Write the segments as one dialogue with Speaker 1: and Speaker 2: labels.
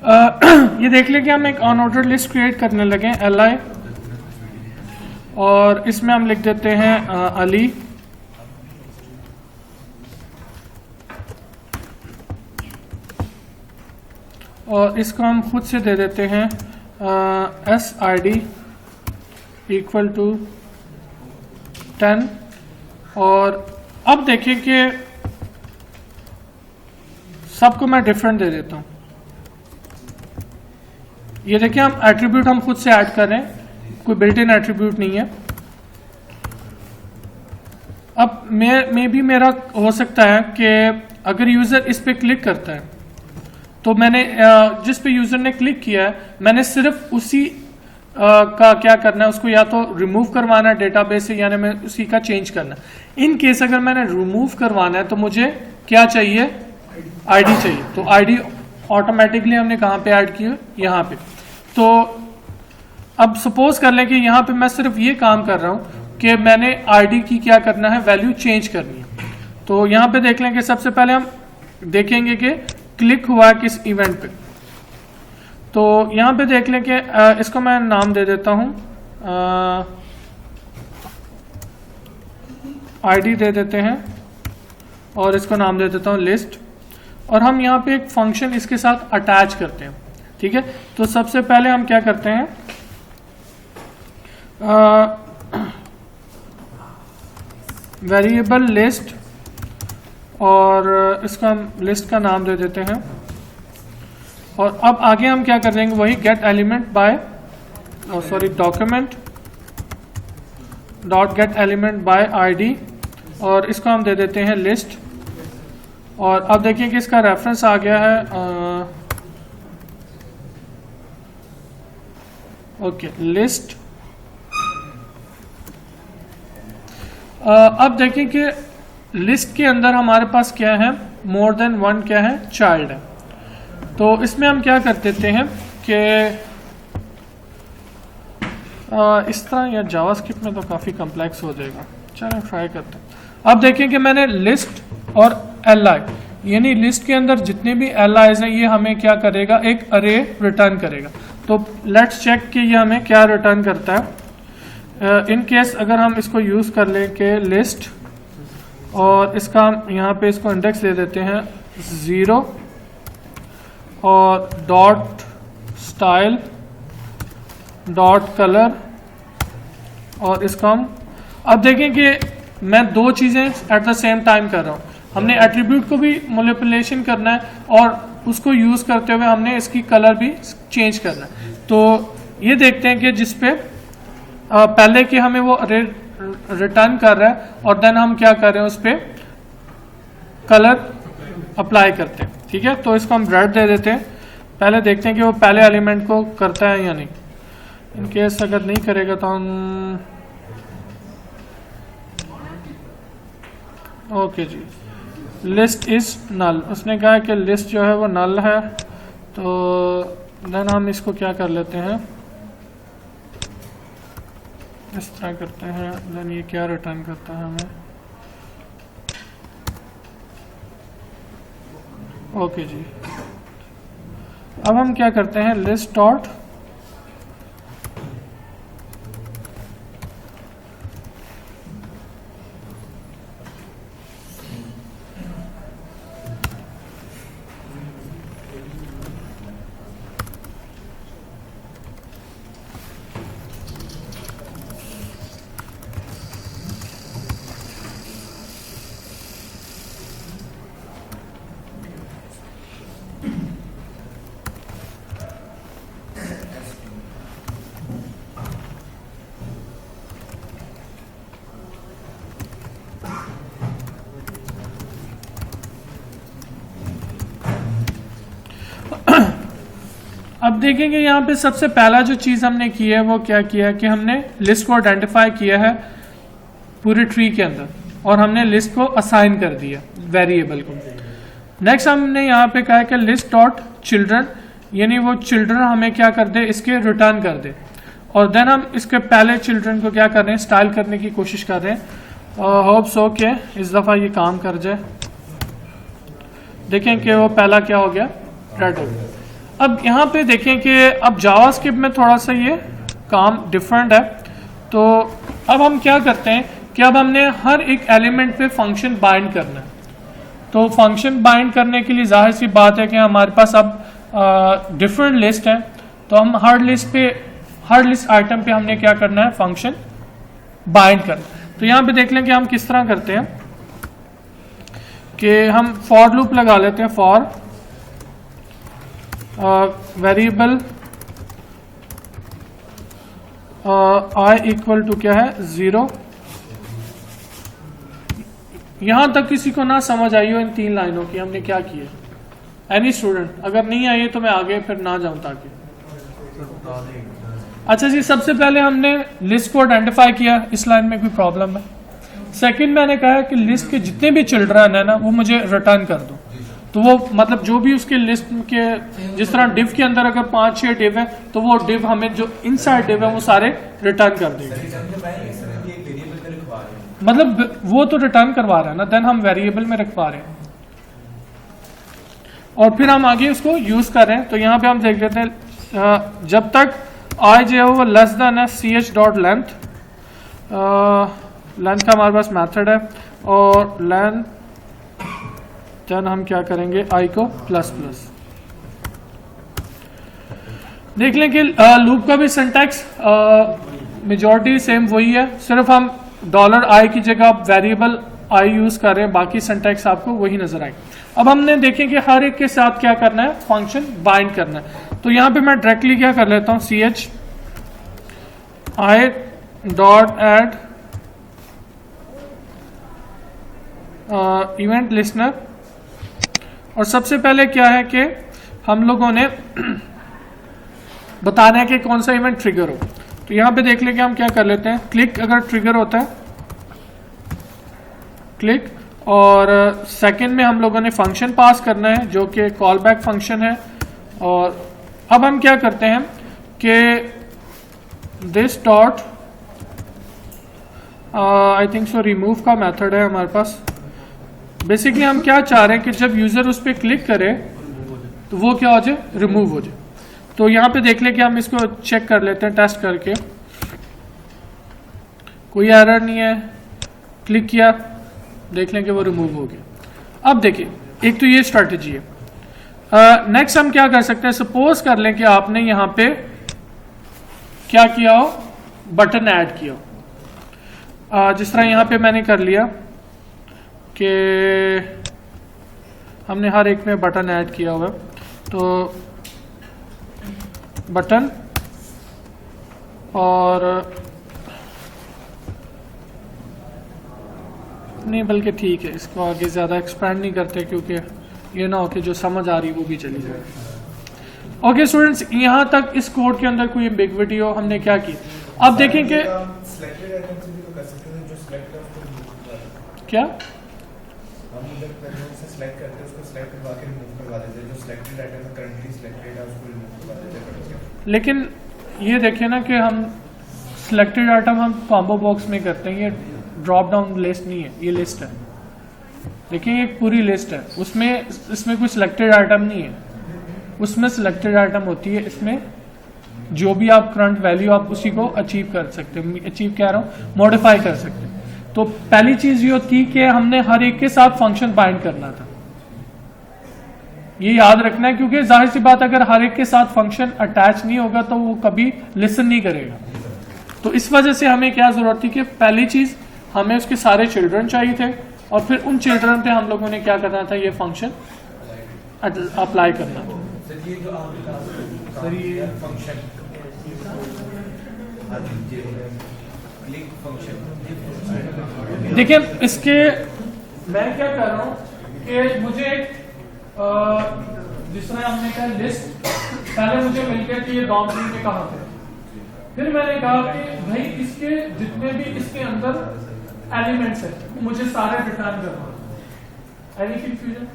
Speaker 1: ये देख लें कि हम एक अनऑर्डर्ड लिस्ट क्रिएट करने लगे हैं li, और इसमें हम लिख देते हैं अली, और इसको हम खुद से दे देते हैं SID इक्वल टू 10। और अब देखें कि सबको मैं डिफरेंट दे देता हूं। ये देखिए हम एट्रीब्यूट हम खुद से ऐड कर रहे हैं, कोई बिल्ट इन एट्रीब्यूट नहीं है। अब मे भी मेरा हो सकता है कि अगर यूजर इस पे क्लिक करता है तो मैंने जिस पे यूजर ने क्लिक किया है मैंने सिर्फ उसी का क्या करना है, उसको या तो रिमूव करवाना है डेटाबेस से, यानी मैं उसी का चेंज करना है। इन केस अगर मैंने रिमूव करवाना है तो मुझे क्या चाहिए, आईडी चाहिए। तो आईडी ऑटोमेटिकली हमने कहाँ पे ऐड की है, यहाँ पे। तो अब सपोज कर लें कि यहाँ पे मैं सिर्फ ये काम कर रहा हूँ कि मैंने आईडी की क्या करना है, वैल्यू चेंज करनी है। तो यहाँ पे देख लें कि सबसे पहले हम देखेंगे कि क्लिक हुआ है किस इवेंट पे। तो यहाँ पे देख लें कि इसको मैं नाम दे देता हूँ, आईडी दे देते हैं, और इसको नाम दे देता हूँ लिस्ट। और हम यहाँ पे एक फंक्शन इसके साथ अटैच करते हैं, ठीक है। तो सबसे पहले हम क्या करते हैं, वेरिएबल लिस्ट, और इसका हम लिस्ट का नाम दे देते हैं। और अब आगे हम क्या कर देंगे, वही gate element by document dot gate element by ID, और इसको हम दे देते हैं लिस्ट। और अब देखिए कि इसका रेफरेंस आ गया है, ओके लिस्ट। अब देखिए कि लिस्ट के अंदर हमारे पास क्या है, मोर देन वन क्या है, चाइल्ड है। तो इसमें हम क्या कर देते हैं कि इस तरह, या जावास्क्रिप्ट में तो काफ़ी कॉम्प्लेक्स हो जाएगा, चलो ट्राई करते हैं। अब देखें कि मैंने लिस्ट और li, यानी लिस्ट के अंदर जितने भी li's हैं ये हमें क्या करेगा, एक अरे रिटर्न करेगा। तो लेट्स चेक कि ये हमें क्या रिटर्न करता है। इन केस अगर हम इसको यूज़ कर लें कि लिस्ट, और इसका हम यहाँ पे इसको इंडेक्स दे देते हैं 0, और डॉट स्टाइल डॉट कलर, और इसका हम अब देखें कि मैं दो चीज़ें एट द सेम टाइम कर रहा हूँ। हमने एट्रीब्यूट को भी मैनिपुलेशन करना है, और उसको यूज़ करते हुए हमने इसकी कलर भी चेंज करना है। तो ये देखते हैं कि जिस पे पहले कि हमें वो रिटर्न कर रहा है, और देन हम क्या कर रहे हैं, उस पर कलर अप्लाई करते हैं, ठीक है। तो इसको हम रेड दे देते हैं। पहले देखते हैं कि वो पहले एलिमेंट को करता है या नहीं। इन केस अगर नहीं करेगा तो हम okay ji, list is null. उसने कहा कि लिस्ट जो है वो नल है। तो देन हम इसको क्या कर लेते हैं, इस तरह करते हैं। देन ये क्या रिटर्न करता है हमें, ओके जी। अब हम क्या करते हैं, लिस्ट डॉट अब देखेंगे यहाँ पे सबसे पहला जो चीज़ हमने की है वो क्या किया है कि हमने लिस्ट को आइडेंटिफाई किया है पूरे ट्री के अंदर, और हमने लिस्ट को असाइन कर दिया वेरिएबल को। नेक्स्ट हमने यहाँ पे कहा है कि लिस्ट डॉट चिल्ड्रन, यानी वो चिल्ड्रन हमें क्या कर दे, इसके रिटर्न कर दे। और देन हम इसके पहले चिल्ड्रन को क्या कर रहे हैं, स्टाइल करने की कोशिश कर रहे हैं। होप सो के इस दफ़ा ये काम कर जाए। देखें कि वो पहला क्या हो गया, रेड हो गया। अब यहाँ पे देखें कि अब जावास्क्रिप्ट में थोड़ा सा ये काम डिफरेंट है। तो अब हम क्या करते हैं कि अब हमने हर एक एलिमेंट पे फंक्शन बाइंड करना है। तो फंक्शन बाइंड करने के लिए जाहिर सी बात है कि हमारे पास अब डिफरेंट लिस्ट है। तो हम हर लिस्ट आइटम पे हमने क्या करना है, फंक्शन बाइंड करना। तो यहाँ पे देख लें कि हम किस तरह करते हैं कि हम फॉर लूप लगा लेते हैं। For variable i equal to क्या है 0। यहां तक किसी को ना समझ आई हो इन 3 लाइनों की हमने क्या किया? एनी स्टूडेंट अगर नहीं आई है तो मैं आगे फिर ना जाऊं ताकि। अच्छा जी, सबसे पहले हमने लिस्ट को आइडेंटिफाई किया, इस लाइन में कोई प्रॉब्लम है? सेकंड मैंने कहा है कि लिस्ट के जितने भी चिल्ड्रन है ना वो मुझे रिटर्न कर दो। तो वो मतलब जो भी उसके लिस्ट के, जिस तरह डिव के अंदर अगर 5-6 डिव है तो वो डिव हमें जो इनसाइड डिव है वो सारे रिटर्न कर देंगे। मतलब वो तो रिटर्न करवा रहा है ना, देन हम वेरिएबल में रखवा रहे हैं और फिर हम आगे उसको यूज कर रहे हैं। तो यहाँ पे हम देख लेते हैं जब तक आई जो है वो लेस देन है ch.length, लेंथ का हमारे पास मेथड है और लेंथ देन हम क्या करेंगे आई को प्लस प्लस। देख लें कि लूप का भी सिंटैक्स मेजॉरिटी सेम वही है, सिर्फ हम $i की जगह वेरिएबल आई यूज कर रहे हैं, बाकी सिंटैक्स आपको वही नजर आए। अब हमने देखें कि हर एक के साथ क्या करना है, फंक्शन बाइंड करना है। तो यहां पे मैं डायरेक्टली क्या कर लेता हूं, ch i dot add event listener. और सबसे पहले क्या है कि हम लोगों ने बताना है कि कौन सा इवेंट ट्रिगर हो। तो यहां पे देख लें कि हम क्या कर लेते हैं, क्लिक अगर ट्रिगर होता है क्लिक, और सेकंड में हम लोगों ने फंक्शन पास करना है जो कि कॉल बैक फंक्शन है। और अब हम क्या करते हैं कि this dot I think so remove का मेथड है हमारे पास। बेसिकली हम क्या चाह रहे हैं कि जब यूजर उस पर क्लिक करे तो वो क्या हो जाए, रिमूव हो जाए। तो यहां पे देख लें कि हम इसको चेक कर लेते हैं टेस्ट करके, कोई एरर नहीं है, क्लिक किया देख लें कि वो रिमूव हो गया। अब देखिए, एक तो ये स्ट्रेटेजी है। नेक्स्ट हम क्या कर सकते हैं, सपोज कर लें कि आपने यहां पे क्या किया हो, बटन ऐड किया हो। जिस तरह यहां पे मैंने कर लिया कि हमने हर एक में बटन ऐड किया हुआ, तो बटन और नहीं, बल्कि ठीक है, इसको आगे ज़्यादा एक्सपेंड नहीं करते क्योंकि ये ना हो कि जो समझ आ रही वो भी चली जाए। ओके स्टूडेंट्स, यहाँ तक इस कोड के अंदर कोई बिग वीडियो हमने क्या की। अब देखें कि क्या लेकिन ये देखें ना कि हम सिलेक्टेड आइटम हम कॉम्बो बॉक्स में करते हैं, ये ड्रॉप डाउन लिस्ट नहीं है, ये लिस्ट है। देखिए एक पूरी लिस्ट है, उसमें इसमें कोई सिलेक्टेड आइटम नहीं है, उसमें सिलेक्टेड आइटम होती है। इसमें जो भी आप करंट वैल्यू आप उसी को अचीव कर सकते हैं, अचीव कह रहा हूँ, मॉडिफाई कर सकते हैं। तो पहली चीज ये होती कि हमने हर एक के साथ फंक्शन बाइंड करना था, ये याद रखना है, क्योंकि जाहिर सी बात अगर हर एक के साथ फंक्शन अटैच नहीं होगा तो वो कभी लिसन नहीं करेगा। तो इस वजह से हमें क्या जरूरत थी कि पहली चीज हमें उसके सारे चिल्ड्रन चाहिए थे और फिर उन चिल्ड्रन पे हम लोगों ने क्या करना था, ये फंक्शन अप्लाई करना था। देखिए इसके मैं क्या कर रहा हूं कि मुझे जिस तरह हमने कहा लिस्ट पहले मुझे मिल गया कि ये डॉक्यूमेंट के कहां थे, फिर मैंने कहा कि भाई इसके जितने भी इसके अंदर एलिमेंट्स है मुझे सारे रिटर्न करना। Any confusion?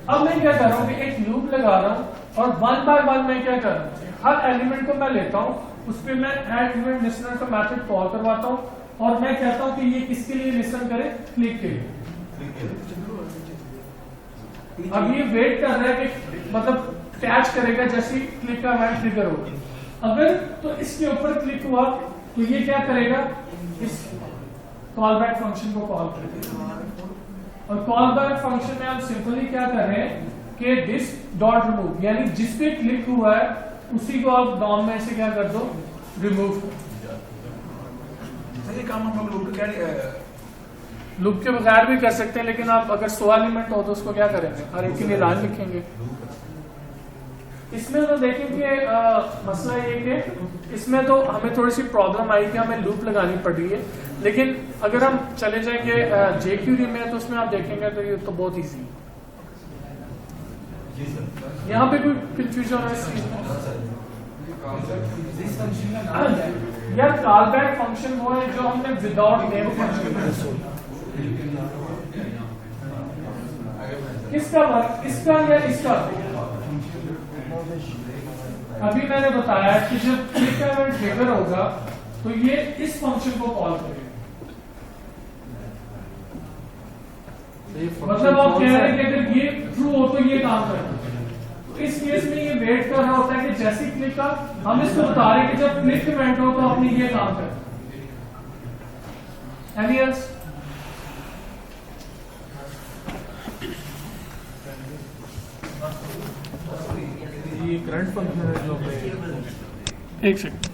Speaker 1: अब मैं क्या कर रहा हूं कि एक लूप लगा रहा हूं और वन बाय वन मैं क्या कर रहा हूं, हर एलिमेंट को मैं लेता हूं, उस पर मैं ऐड इवेंट लिसनर का मेथड कॉल करवाता हूं और मैं कहता हूं कि ये किसके लिए लिसन करे, क्लिक के लिए। अब ये वेट कर रहा है कि मतलब कैच करेगा जैसे क्लिक का इवेंट ट्रिगर होगा। अगर तो इसके ऊपर क्लिक हुआ तो ये क्या करेगा, इस कॉल बैक फंक्शन को कॉल करेगा। और कॉल बैक फंक्शन में हम सिंपली क्या कर रहे हैं कि दिस डॉट रिमूव, यानी जिस पे क्लिक हुआ है उसी को आप डॉम में से क्या कर दो, रिमूव।
Speaker 2: ये काम हम लोग
Speaker 1: लूप के बगैर भी कर सकते हैं, लेकिन आप अगर 100 एलिमेंट हो तो उसको क्या करेंगे, हर एक के लिए लाइन लिखेंगे। इसमें तो देखेंगे मसला ये कि इसमें तो हमें थोड़ी सी प्रॉब्लम आई कि हमें लूप लगानी पड़ रही है, लेकिन अगर हम चले जाएंगे jQuery में तो उसमें आप देखेंगे तो ये तो बहुत ईजी है। यहाँ पे कोई कंफ्यूजन है इस चीज में? यार कॉल बैक फंक्शन वो है जो हमने विदाउट नेम फंक्शन, किसका वर्क, इसका या इसका? अभी मैंने बताया कि जब क्लिक का इवेंट ट्रिगर होगा तो ये इस फंक्शन को कॉल करेगा। मतलब आप कह रहे हैं कि अगर ये ट्रू हो तो ये काम करेगा। तो इस केस में ये वेट कर रहा होता है कि जैसे क्लिक का, हम इसको बता रहे हैं कि जब क्लिक इवेंट हो तो आपने ये काम करना। Any else?
Speaker 2: ये करंट फंक्शन है जो
Speaker 1: एक सेकंड।